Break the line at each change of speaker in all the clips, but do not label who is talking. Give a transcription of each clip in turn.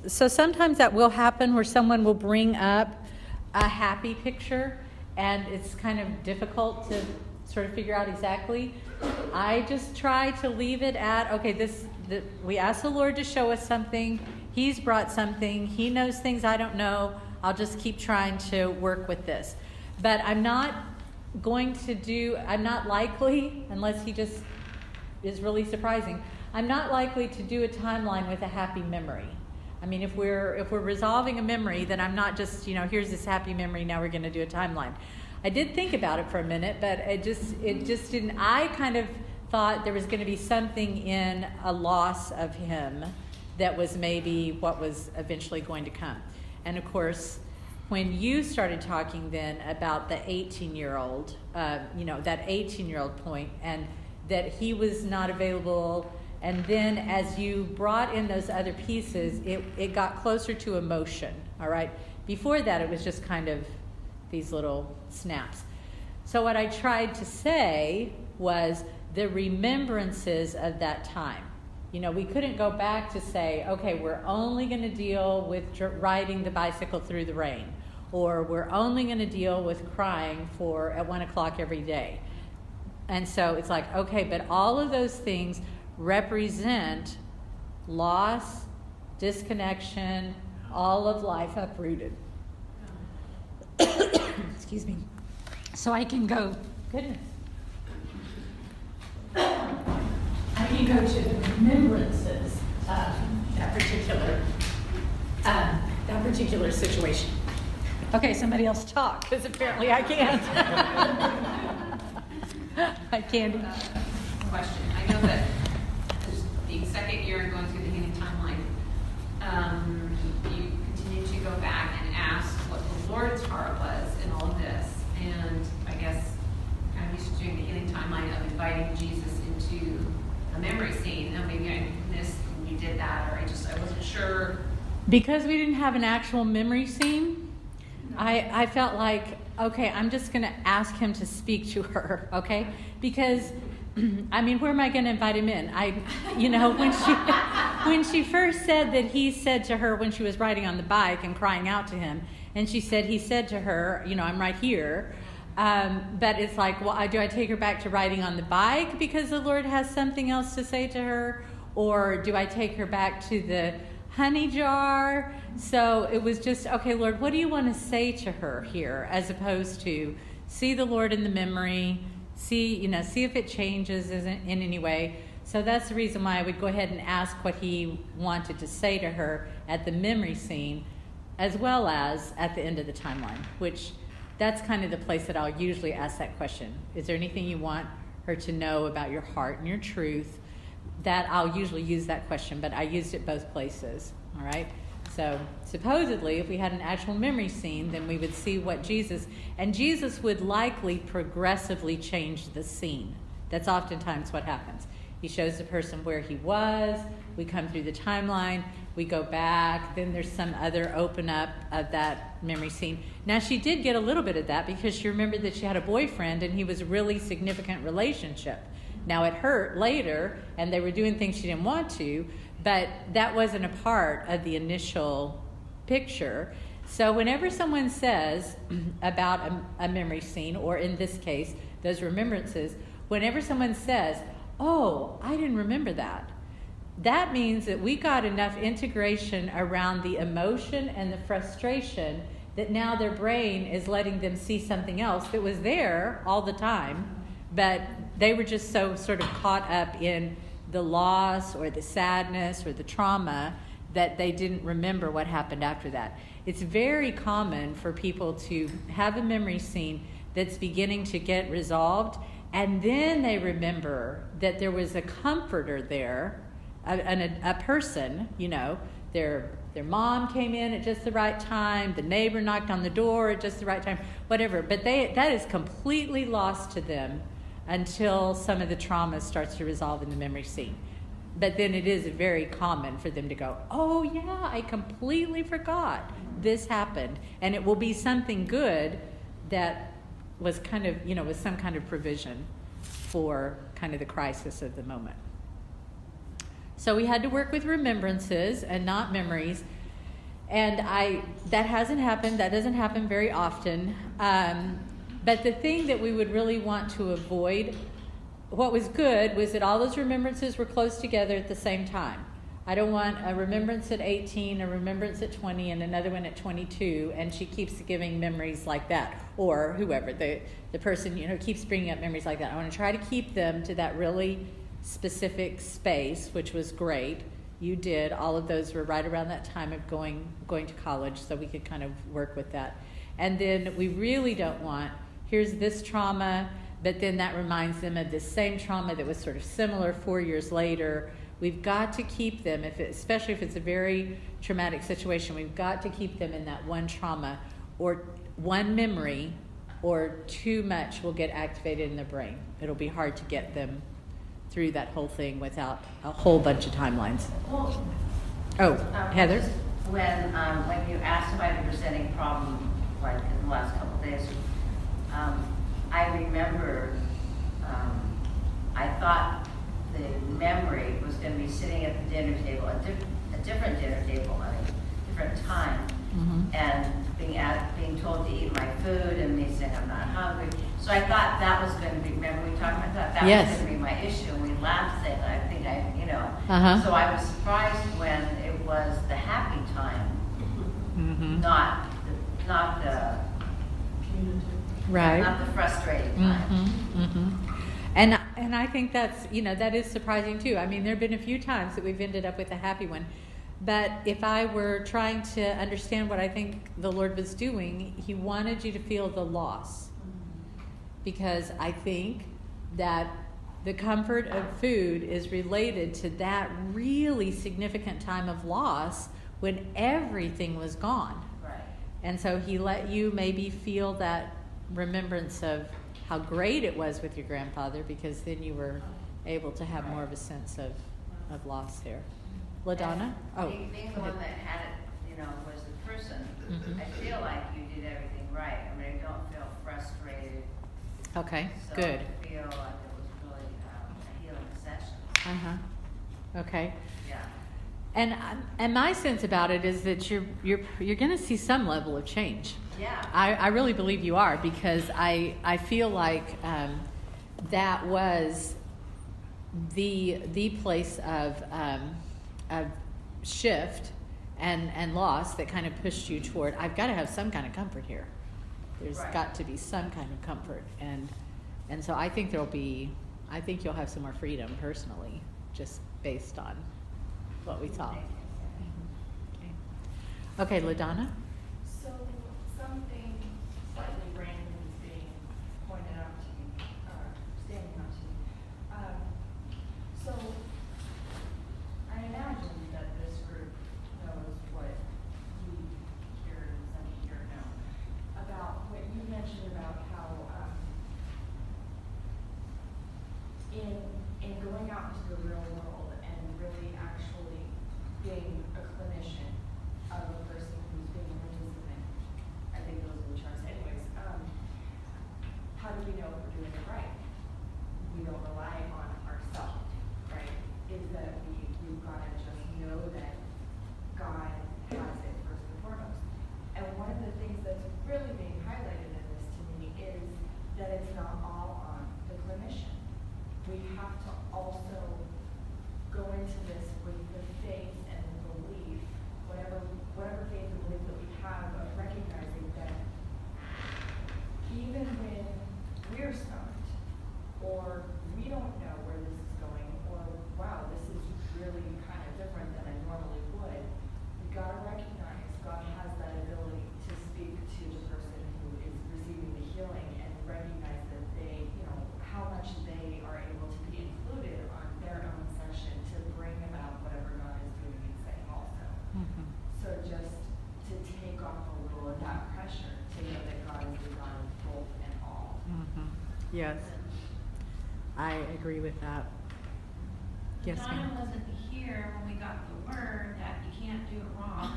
So sometimes that will happen where someone will bring up a happy picture, and it's kind of difficult to sort of figure out exactly. I just try to leave it at, okay, we ask the Lord to show us something. He's brought something. He knows things I don't know. I'll just keep trying to work with this. But I'm not likely, unless he just is really surprising, I'm not likely to do a timeline with a happy memory. I mean, if we're resolving a memory, then I'm not just, here's this happy memory, now we're going to do a timeline. I did think about it for a minute, but it just didn't. I kind of thought there was going to be something in a loss of him that was maybe what was eventually going to come. And of course, when you started talking then about the 18-year-old, that 18-year-old point, and that he was not available, and then as you brought in those other pieces, it got closer to emotion, all right? Before that, it was just kind of these little snaps. So what I tried to say was the remembrances of that time. We couldn't go back to say, okay, we're only going to deal with riding the bicycle through the rain, or we're only going to deal with crying at 1 o'clock every day. And so it's like, okay, but all of those things represent loss, disconnection, all of life uprooted. Excuse me. So I can go, goodness. I can go to the remembrances of that particular situation. Okay, somebody else talk, because apparently I can't. Hi, Candy.
Question. I know that the second year and going through the healing timeline, you continue to go back and ask what the Lord's heart was in all of this. And I guess kind of used to doing the healing timeline of inviting Jesus into a memory scene. Now maybe I missed when you did that, or I wasn't sure.
Because we didn't have an actual memory scene, I felt like, okay, I'm just going to ask him to speak to her, okay? Because, I mean, where am I going to invite him in? When she first said that he said to her when she was riding on the bike and crying out to him, and he said to her, I'm right here. But it's like, well, do I take her back to riding on the bike because the Lord has something else to say to her? Or do I take her back to the honey jar? So it was just, okay, Lord, what do you want to say to her here, as opposed to see the Lord in the memory, see if it changes in any way. So that's the reason why I would go ahead and ask what he wanted to say to her at the memory scene, as well as at the end of the timeline, which that's kind of the place that I'll usually ask that question. Is there anything you want her to know about your heart and your truth? That I'll usually use that question, but I used it both places, all right? So supposedly, if we had an actual memory scene, then we would see what Jesus would likely progressively change the scene. That's oftentimes what happens. He shows the person where he was, we come through the timeline, we go back, then there's some other open up of that memory scene. Now, she did get a little bit of that because she remembered that she had a boyfriend and he was a really significant relationship. Now, it hurt later, and they were doing things she didn't want to, but that wasn't a part of the initial picture. So whenever someone says about a memory scene, or in this case, those remembrances, whenever someone says, oh, I didn't remember that, that means that we got enough integration around the emotion and the frustration that now their brain is letting them see something else that was there all the time, but they were just so sort of caught up in the loss or the sadness or the trauma that they didn't remember what happened after that. It's very common for people to have a memory scene that's beginning to get resolved, and then they remember that there was a comforter there, a person, their mom came in at just the right time, the neighbor knocked on the door at just the right time, whatever. But that is completely lost to them until some of the trauma starts to resolve in the memory scene. But then it is very common for them to go, oh yeah, I completely forgot this happened. And it will be something good that was kind of, was some kind of provision for kind of the crisis of the moment. So we had to work with remembrances and not memories. And that hasn't happened. That doesn't happen very often. But the thing that we would really want to avoid, what was good was that all those remembrances were close together at the same time. I don't want a remembrance at 18, a remembrance at 20, and another one at 22, and she keeps giving memories like that. Or whoever, the person, keeps bringing up memories like that. I want to try to keep them to that really specific space, which was great. You did. All of those were right around that time of going to college, so we could kind of work with that. And then we really don't want, here's this trauma, but then that reminds them of this same trauma that was sort of similar 4 years later. We've got to keep them, especially if it's a very traumatic situation, we've got to keep them in that one trauma or one memory, or too much will get activated in the brain. It'll be hard to get them through that whole thing without a whole bunch of timelines.
Well,
Heather?
When you asked about the presenting problem, like in the last couple of days, I remember I thought the memory was going to be sitting at the dinner table, a different dinner table at a different time, and being told to eat my food and me saying I'm not hungry. So I thought that was going to be, remember we talked about that? That
Yes.
was going to be my issue, and we laughed at it. I think
Uh-huh.
So I was surprised when it was the happy time, not the
Right.
not the frustrating time.
And I think that's, that is surprising too. I mean, there have been a few times that we've ended up with a happy one. But if I were trying to understand what I think the Lord was doing, he wanted you to feel the loss. Because I think that the comfort of food is related to that really significant time of loss when everything was gone.
Right.
And so he let you maybe feel that remembrance of how great it was with your grandfather, because then you were able to have more of a sense of loss there. LaDonna?
Being the one that had it, was the person, I feel like you did everything right. I mean, I don't feel frustrated.
Okay,
So
good.
I feel like it was really a healing session.
Okay.
Yeah.
And my sense about it is that you're going to see some level of change.
Yeah.
I really believe you are, because I feel like that was the place of shift and loss that kind of pushed you toward, I've got to have some kind of comfort here. There's
Right.
got to be some kind of comfort, and so I think you'll have some more freedom personally, just based on what we saw. Okay, LaDonna?
So something slightly random is being pointed out to me, standing out to me. So I imagine that this group knows what you here and some here know about what you mentioned about how in going out into the real world and really actually being a clinician of a person who's being a participant, I think those are the charts anyways, how do we know if we're doing it right? We don't rely on ourselves, right? Is that we've got to just know that God has it first and foremost. And one of the things that's really being highlighted in this to me is that it's not all on the clinician. We have to also go into this with the faith and the belief, whatever faith and belief that we have, of recognizing that even when we're stumped, or we don't know where this is going, or wow, this is really kind of different than I normally would, we gotta recognize God has that ability to speak to the person who is receiving the healing and recognize that they, how much they are able to be included on their own session to bring about whatever God is doing and saying also. So just to take off a little of that pressure, to know that God is the God of both and all.
Yes, I agree with that. Yes,
Donna
ma'am.
wasn't here when we got the word that you can't do it wrong.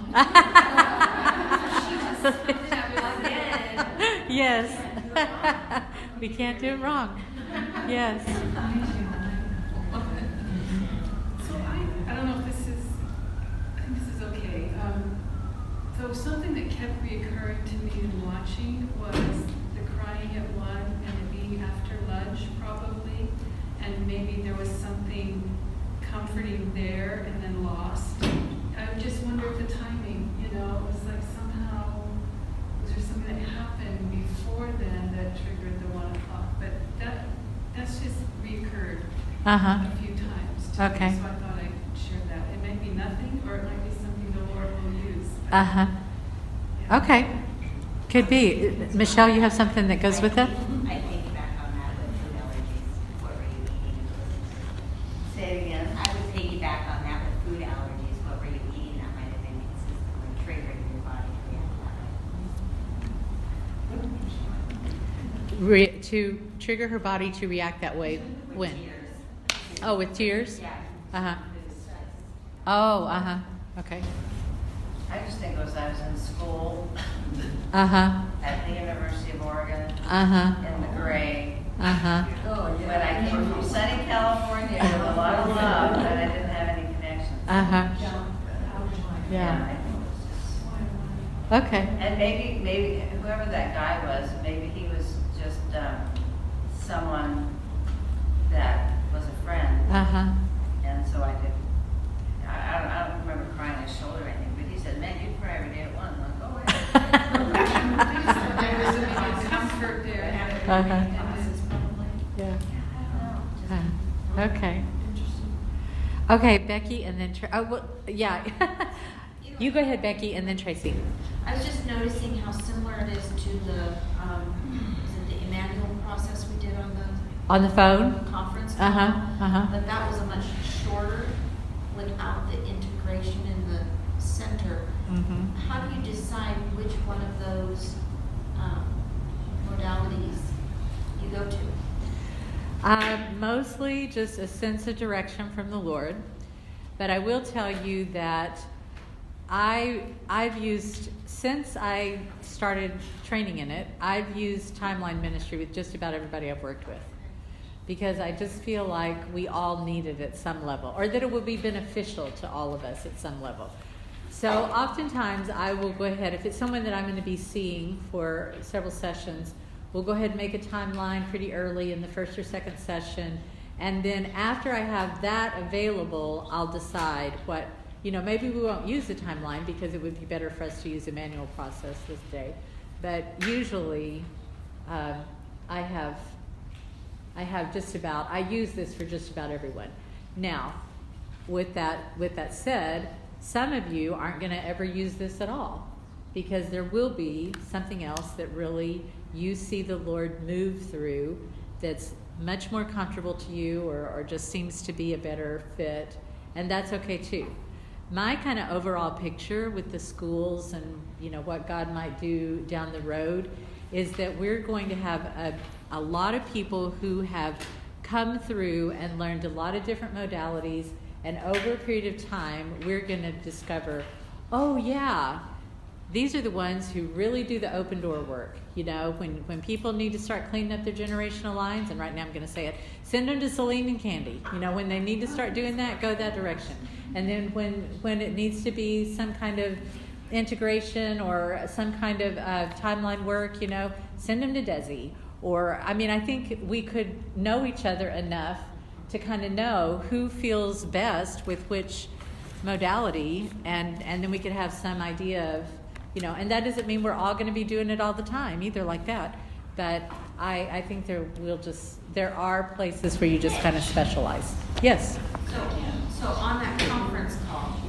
She just summed it up again.
Yes. We can't do it wrong. Yes.
So I don't know if this is, I think this is okay. So something that kept reoccurring to me in watching was the crying at 1 and it being after lunch probably, and maybe there was something comforting there and then lost. I just wonder if the timing, you know, it was like somehow, was there something that happened before then that triggered the 1 o'clock? But that's just reoccurred a few times to
Okay.
me, so I thought I'd share that. It might be nothing, or it might be something the Lord will use.
Uh-huh.
Yeah.
Okay. Could be. Michelle, you have something that goes with that?
I piggyback on that with food allergies. What were you eating? Say it again. I would piggyback on that with food allergies. What were you eating that might have been consistently triggering your body to react that way?
To trigger her body to react that way. When? Oh, with tears?
Yeah.
Uh-huh. Oh, uh-huh. Okay.
I just think it was I was in school
Uh-huh.
at the University of Oregon
Uh-huh.
in the gray.
Uh-huh.
When I came from sunny California with a lot of love, but I didn't have any connections.
Uh-huh.
I
Yeah.
think it was just.
Okay.
And maybe whoever that guy was, maybe he was just someone that was a friend,
Uh-huh.
and so I did. I don't remember crying on his shoulder or anything, but he said, "Man, you cry every day at 1." I'm like, "Oh
There was a maybe comfort there.
Uh-huh.
And
Yeah.
wait."
Uh-huh. Okay. Okay, Becky, and then oh, well, yeah. You go ahead, Becky, and then Tracy.
I was just noticing how similar it is to the, is it the Emmanuel process we did on
On the
the
phone?
conference call?
Uh-huh. Uh-huh.
But that was a much shorter without the integration in the center.
Mm-hmm.
How do you decide which one of those modalities you go to?
Mostly just a sense of direction from the Lord. But I will tell you that I've used, since I started training in it, I've used timeline ministry with just about everybody I've worked with. Because I just feel like we all need it at some level, or that it will be beneficial to all of us at some level. So oftentimes I will go ahead, if it's someone that I'm going to be seeing for several sessions, we'll go ahead and make a timeline pretty early in the first or second session. And then after I have that available, I'll decide what, maybe we won't use the timeline because it would be better for us to use a manual process this day. But usually I use this for just about everyone. Now, with that said, some of you aren't going to ever use this at all, because there will be something else that really you see the Lord move through that's much more comfortable to you, or just seems to be a better fit, and that's okay too. My kind of overall picture with the schools and what God might do down the road is that we're going to have a lot of people who have come through and learned a lot of different modalities, and over a period of time we're going to discover, oh yeah, these are the ones who really do the open door work. When people need to start cleaning up their generational lines, and right now I'm going to say it, send them to Celine and Candy. When they need to start doing that, go that direction. And then when it needs to be some kind of integration or some kind of timeline work, send them to Desi. Or, I think we could know each other enough to kind of know who feels best with which modality, and then we could have some idea of, and that doesn't mean we're all going to be doing it all the time either like that. But I think there are places where you just kind of specialize. Yes?
So on that conference call,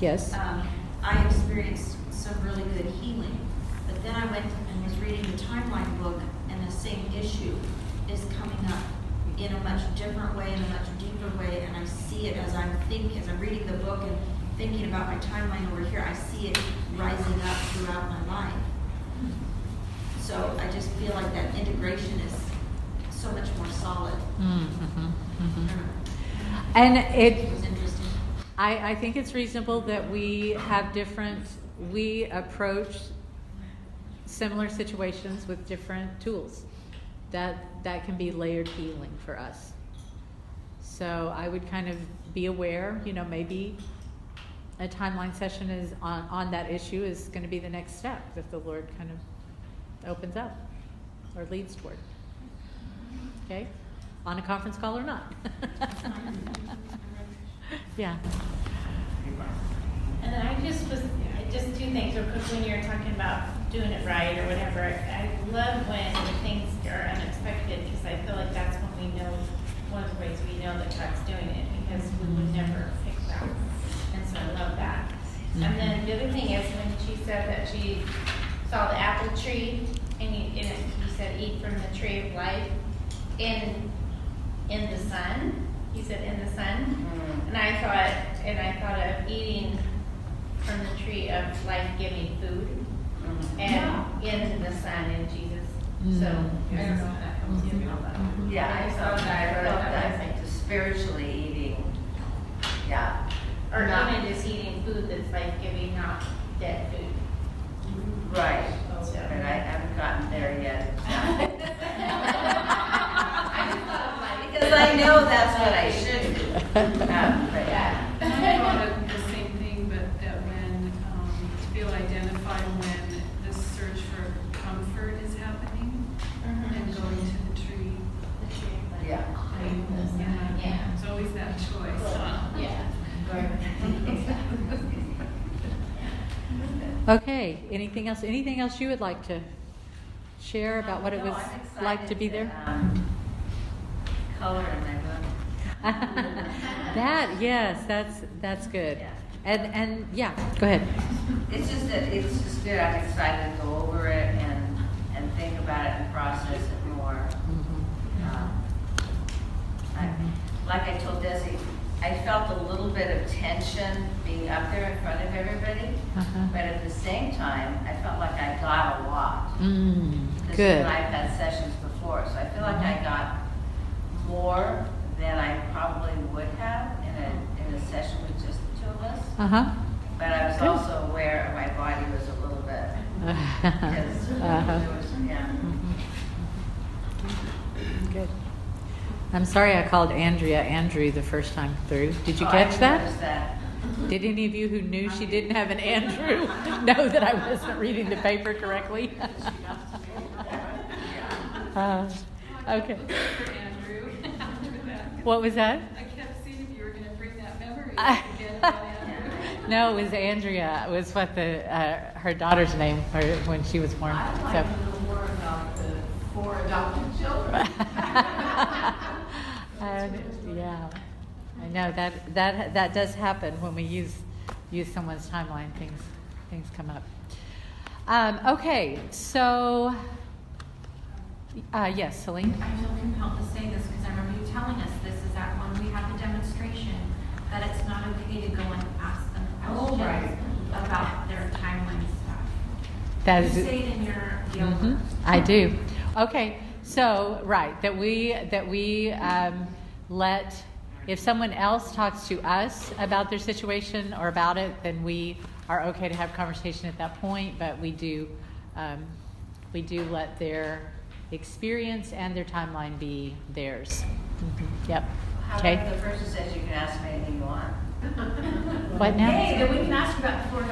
Yes?
I experienced some really good healing, but then I went and was reading the timeline book, and the same issue is coming up in a much different way, in a much deeper way, and I see it as I'm reading the book and thinking about my timeline over here, I see it rising up throughout my life. So I just feel like that integration is so much more solid.
Mm-hmm. Mm-hmm. And
It was interesting.
I think it's reasonable that we approach similar situations with different tools. That can be layered healing for us. So I would kind of be aware, maybe a timeline session is on that issue is going to be the next step that the Lord kind of opens up or leads toward. Okay? On a conference call or not. Yeah.
And then I just two things real quick when you're talking about doing it right or whatever. I love when things are unexpected because I feel like that's when we know, one of the ways we know that God's doing it because we would never pick that. And so I love that. And then the other thing is when she said that she saw the apple tree and you said eat from the tree of life in the sun. You said in the sun. And I thought of eating from the tree of life-giving food and into the sun in Jesus. So I don't know how that comes together.
Yeah, I saw that. I felt that just spiritually eating. Yeah.
Or even just eating food that's life-giving, not dead food.
Right.
So,
But I haven't gotten there yet. Because I know that's what I should do. But yeah.
I thought of the same thing, but that when, to be able to identify when the search for comfort is happening and going to the tree.
Yeah.
Yeah, it's always that choice, huh?
Yeah.
Okay. Anything else? Anything else you would like to share about what it was
I'm excited
like to be there?
Color in my book.
Yes, that's good.
Yeah.
And yeah, go ahead.
It's just good. I'm excited to go over it and think about it and process it more. Like I told Desi, I felt a little bit of tension being up there in front of everybody, but at the same time, I felt like I got a lot.
Good.
I've had sessions before, so I feel like I got more than I probably would have in a session with just the two of us. But I was
Good.
also aware my body was a little bit, because there was, yeah.
Good. I'm sorry I called Andrea Andrew the first time through. Did you catch
I
that?
noticed that.
Did any of you who knew she didn't have an Andrew know that I wasn't reading the paper correctly? Okay.
For Andrew, after that.
What was that?
I kept seeing if you were going to bring that memory up again about Andrew.
No, it was Andrea. It was what her daughter's name when she was born.
I'd like
So.
to know more about the 4 adopted children.
Yeah, I know that does happen when we use someone's timeline. Things come up. Okay, so yes, Celine.
I feel compelled to say this because I remember you telling us this is that when we have the demonstration, that it's not okay to go and ask them questions about their timeline stuff.
That
You
is.
say it in your deal.
I do. Okay, so right that we let, if someone else talks to us about their situation or about it, then we are okay to have conversation at that point. But we do let their experience and their timeline be theirs. Yep.
How
Okay.
about the person says you can ask me anything you want?
What now?
Hey, then we can ask you about the 4
I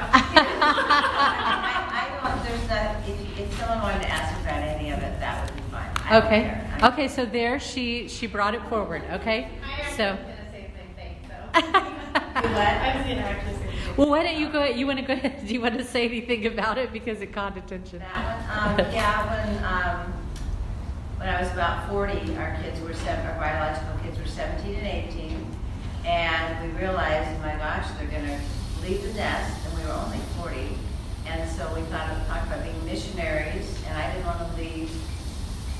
don't, there's that, if someone wanted to ask about any of it, that would be fine. I don't
Okay.
care.
Okay. So there, she brought it forward. Okay. So.
going to say the same thing, so. I was going to actually say the same thing.
Well, why don't you go ahead? You want to go ahead? Do you want to say anything about it because it caught attention?
That one, yeah, when I was about 40, our biological kids were 17 and 18, and we realized, oh my gosh, they're going to leave the nest, and we were only 40, and so we talked about being missionaries, and I didn't want to leave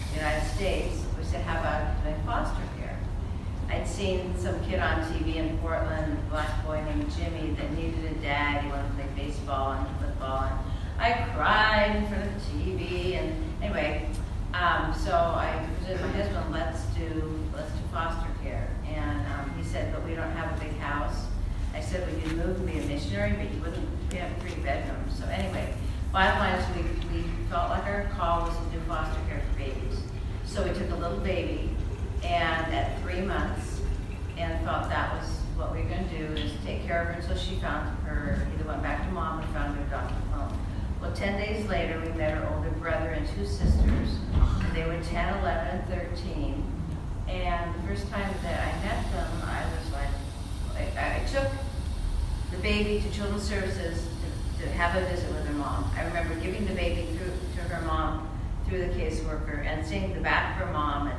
the United States. We said, how about doing foster care? I'd seen some kid on TV in Portland, a black boy named Jimmy, that needed a dad. He wanted to play baseball and football, and I cried in front of the TV, and anyway, so I said to my husband, let's do foster care, and he said, but we don't have a big house. I said, we could move and be a missionary, but you wouldn't. We have 3 bedrooms. So anyway, bottom line is we felt like our call was to do foster care for babies. So we took a little baby, and at 3 months, and felt that was what we were going to do, is take care of her until she found her her, either went back to mom or found her adopted home. Well, 10 days later, we met her older brother and 2 sisters. They were 10, 11, and 13. And the first time that I met them, I was like, I took the baby to Children's Services to have a visit with her mom. I remember giving the baby to her mom through the caseworker and seeing the back of her mom, and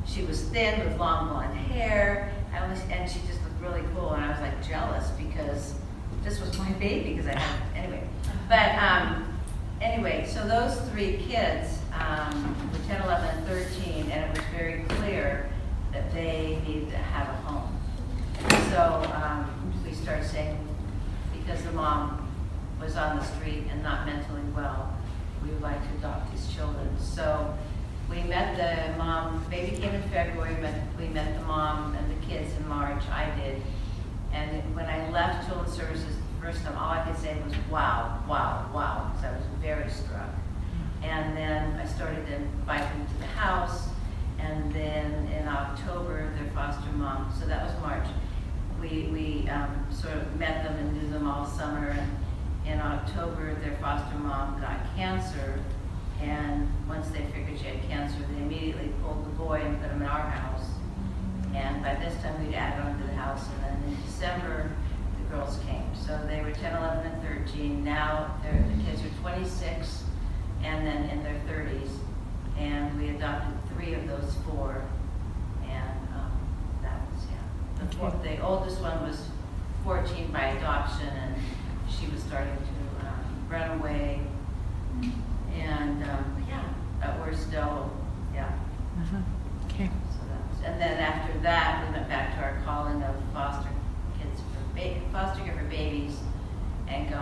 she was thin with long blonde hair, and she just looked really cool, and I was like jealous because this was my baby, because I had, anyway. But anyway, so those 3 kids, were 10, 11, and 13, and it was very clear that they needed to have a home. And so we started saying, because the mom was on the street and not mentally well, we would like to adopt these children. So we met the mom, the baby came in February, we met the mom and the kids in March, I did. And when I left Children's Services the first time, all I could say was, wow, wow, wow, because I was very struck. And then I started to invite them to the house, and then in October, their foster mom, so that was March, we sort of met them and knew them all summer, and in October, their foster mom got cancer, and once they figured she had cancer, they immediately pulled the boy and put him in our house. And by this time, we'd added on to the house, and then in December, the girls came. So they were 10, 11, and 13. Now, the kids are 26, and then in their 30s. And we adopted 3 of those 4, and that was, yeah. The oldest one was 14 by adoption, and she was starting to run away. And yeah, but we're still, yeah.
Okay.
So that was, and then after that, we went back to our calling of foster kids for foster care for babies, and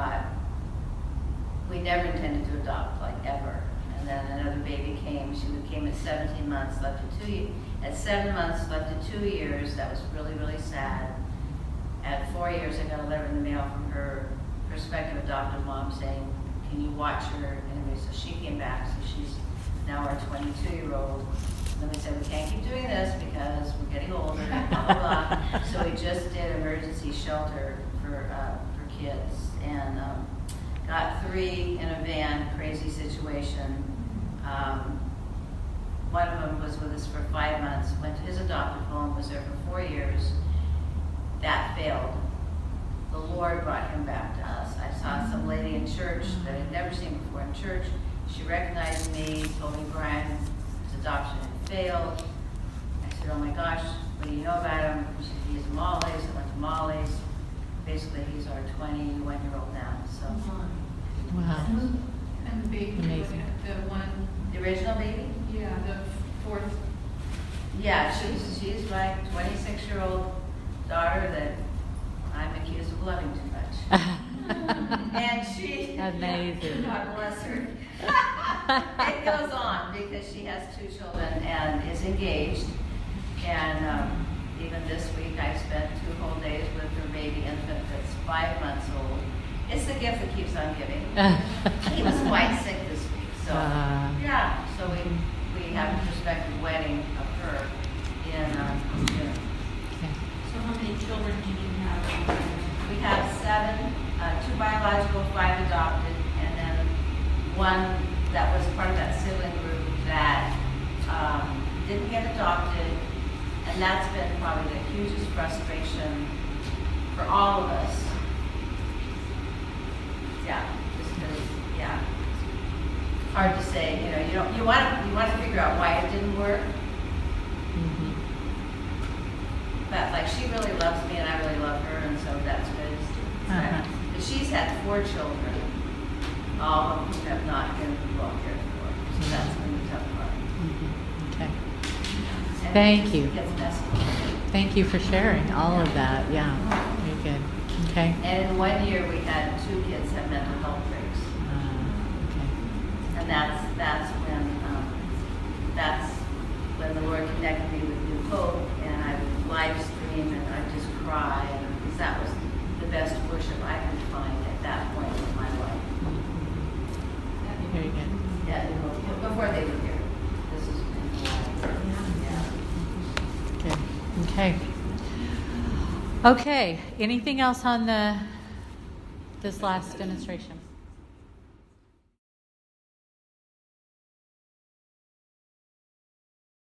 we never intended to adopt, like ever. And then another baby came. She came at 17 months, left at 2 years. At 7 months, left at 2 years. That was really, really sad. At 4 years, I got a letter in the mail from her prospective adoptive mom saying, can you watch her? Anyway, so she came back. So she's now our 22-year-old. And then we said, we can't keep doing this because we're getting older, blah, blah, blah. So we just did emergency shelter for kids, and got 3 in a van, crazy situation. One of them was with us for 5 months, went to his adoptive home, was there for 4 years. That failed. The Lord brought him back to us. I saw some lady in church that I'd never seen before in church. She recognized me, told me Brian's adoption had failed. I said, oh my gosh, what do you know about him? She said, he's Molly's. I went to Molly's. Basically, he's our 21-year-old now. So,
Wow.
And the baby,
Amazing.
the one,
the original baby?
yeah, the 4th.
Yeah, she's my 26-year-old daughter that I'm accused of loving too much. And she,
Amazing.
God bless her. It goes on because she has 2 children and is engaged. And even this week, I spent 2 whole days with her baby infant that's 5 months old. It's the gift that keeps on giving. He was quite sick this week, so yeah. So we have a prospective wedding of her in June.
So how many children do you have?
We have 7, 2 biological, 5 adopted, and then 1 that was part of that sibling group that didn't get adopted, and that's been probably the hugest frustration for all of us. Yeah, just because, yeah, hard to say. You want to figure out why it didn't work.
Mhm.
But like, she really loves me and I really love her, and so that's good. But she's had 4 children, all of whom have not been well cared for. So that's been the tough part.
Okay.
And
Thank you.
It gets messy.
Thank you for sharing all of that. Yeah. Very good. Okay.
And in 1 year, we had 2 kids have mental health breaks,
Okay.
and that's when the Lord connected me with New Hope, and I would live stream and I'd just cry, and because that was the best worship I could find at that point in my life.
Very good.
Yeah, New Hope, before they were here. This is yeah.
Good. Okay. Okay. Anything else on the this last demonstration.